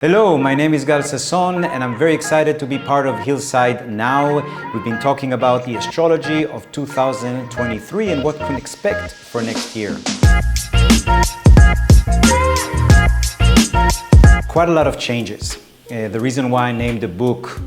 Hello, my name is Gahl Sasson and I'm very excited to be part of Hillside Now. We've been talking about the astrology of 2023 and what can expect for next year. Quite a lot of changes. The reason why I named the book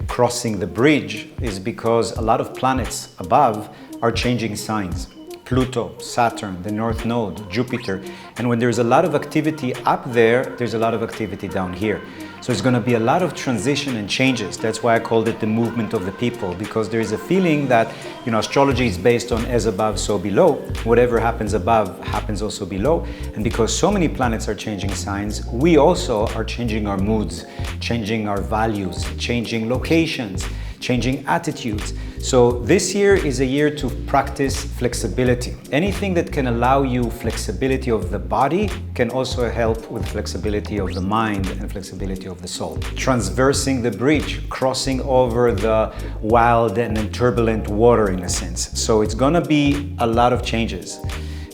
Crossing the Bridge is because a lot of planets above are changing signs. Pluto, Saturn, the North Node, Jupiter. And when there's a lot of activity up there, there's a lot of activity down here. So it's going to be a lot of transition and changes. That's why I called it the movement of the people, because there is a feeling that, astrology is based on as above, so below. Whatever happens above happens also below. And because so many planets are changing signs, we also are changing our moods, changing our values, changing locations, changing attitudes. So this year is a year to practice flexibility. Anything that can allow you flexibility of the body can also help with flexibility of the mind and flexibility of the soul. Transversing the bridge, crossing over the wild and turbulent water in a sense. So it's gonna be a lot of changes.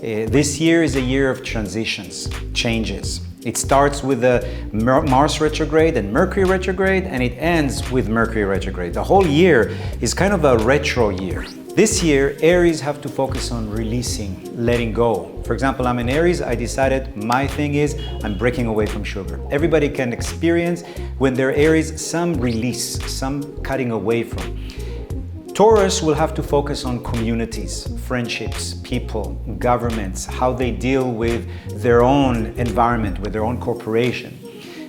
This year is a year of transitions, changes. It starts with the Mars retrograde and Mercury retrograde, and it ends with Mercury retrograde. The whole year is kind of a retro year. This year, Aries have to focus on releasing, letting go. For example, I'm in Aries, I decided my thing is I'm breaking away from sugar. Everybody can experience when they're Aries some release, some cutting away from. Taurus will have to focus on communities, friendships, people, governments, how they deal with their own environment, with their own corporation.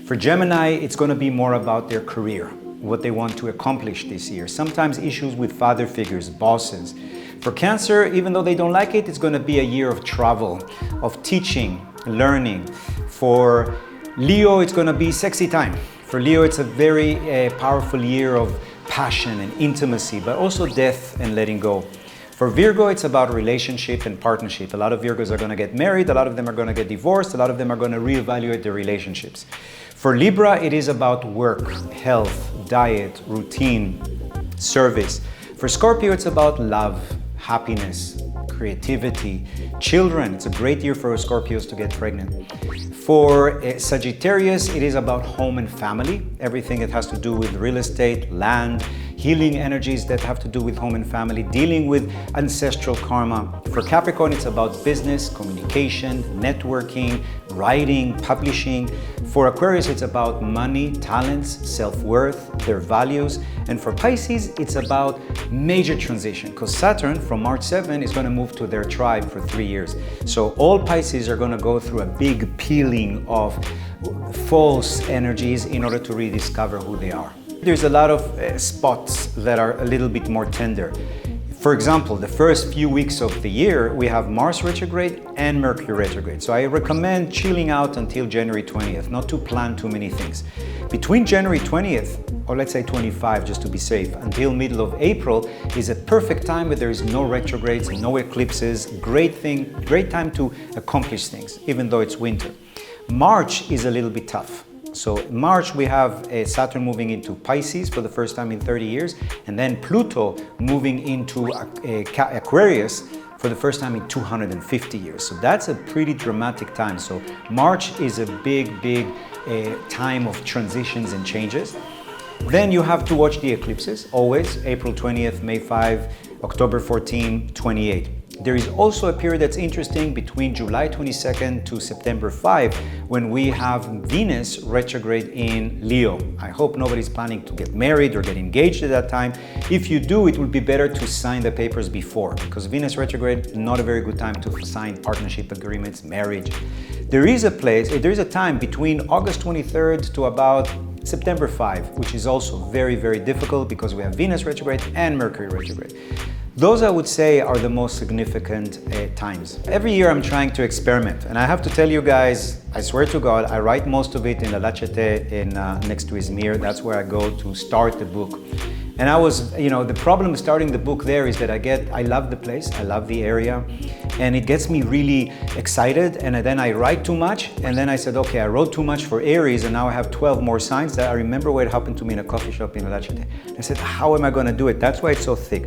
For Gemini, it's going to be more about their career, what they want to accomplish this year. Sometimes issues with father figures, bosses. For Cancer, even though they don't like it, it's going to be a year of travel, of teaching, learning. For Leo, it's going to be sexy time. For Leo, it's a very powerful year of passion and intimacy, but also death and letting go. For Virgo, it's about relationship and partnership. A lot of Virgos are going to get married, a lot of them are going to get divorced, a lot of them are going to reevaluate their relationships. For Libra, it is about work, health, diet, routine, service. For Scorpio, it's about love, happiness, creativity, children. It's a great year for Scorpios to get pregnant. For Sagittarius, it is about home and family, everything that has to do with real estate, land, healing energies that have to do with home and family, dealing with ancestral karma. For Capricorn, it's about business, communication, networking, writing, publishing. For Aquarius, it's about money, talents, self-worth, their values. And for Pisces, it's about major transition, because Saturn from March 7 is going to move to their tribe for 3 years. So all Pisces are going to go through a big peeling of false energies in order to rediscover who they are. There's a lot of spots that are a little bit more tender. For example, the first few weeks of the year, we have Mars retrograde and Mercury retrograde. So I recommend chilling out until January 20th, not to plan too many things. Between January 20th, or let's say 25 just to be safe, until middle of April is a perfect time where there is no retrogrades, no eclipses, great time to accomplish things, even though it's winter. March is a little bit tough. So March we have Saturn moving into Pisces for the first time in 30 years, and then Pluto moving into Aquarius for the first time in 250 years. So that's a pretty dramatic time. So March is a big time of transitions and changes. Then you have to watch the eclipses, always, April 20th, May 5, October 14, 28. There is also a period that's interesting between July 22nd to September 5 when we have Venus retrograde in Leo. I hope nobody's planning to get married or get engaged at that time. If you do, it would be better to sign the papers before, because Venus retrograde, not a very good time to sign partnership agreements, marriage. There is a time between August 23rd to about September 5, which is also very difficult because we have Venus retrograde and Mercury retrograde. Those, I would say, are the most significant times. Every year I'm trying to experiment, and I have to tell you guys, I swear to God, I write most of it in Lachete next to Izmir. That's where I go to start the book. And the problem starting the book there is that I love the place, I love the area, and it gets me really excited, and then I write too much, and then I said, okay, I wrote too much for Aries, and now I have 12 more signs. That I remember what happened to me in a coffee shop in Lachete. I said, how am I going to do it? That's why it's so thick.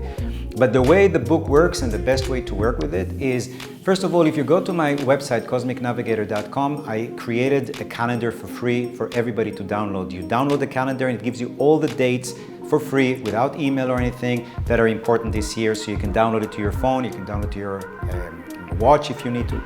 But the way the book works and the best way to work with it is, first of all, if you go to my website, cosmicnavigator.com, I created a calendar for free for everybody to download. You download the calendar and it gives you all the dates for free without email or anything that are important this year. So you can download it to your phone, you can download it to your watch if you need to.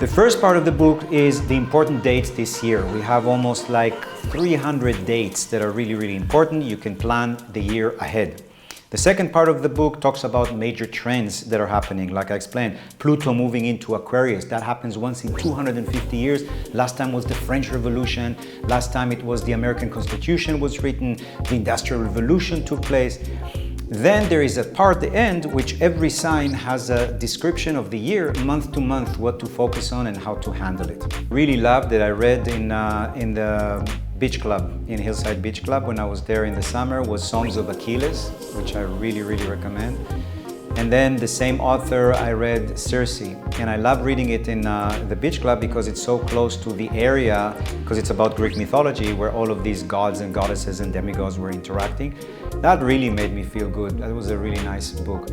The first part of the book is the important dates this year. We have almost like 300 dates that are really, really important. You can plan the year ahead. The second part of the book talks about major trends that are happening. Like I explained, Pluto moving into Aquarius. That happens once in 250 years. Last time was the French Revolution. Last time it was the American Constitution was written. The Industrial Revolution took place. Then there is a part at the end which every sign has a description of the year, month to month, what to focus on and how to handle it. Really loved that I read in the beach club, in Hillside Beach Club, when I was there in the summer, was Songs of Achilles, which I really, really recommend. And then the same author, I read Circe, and I love reading it in the beach club because it's so close to the area, because it's about Greek mythology where all of these gods and goddesses and demigods were interacting. That really made me feel good. That was a really nice book.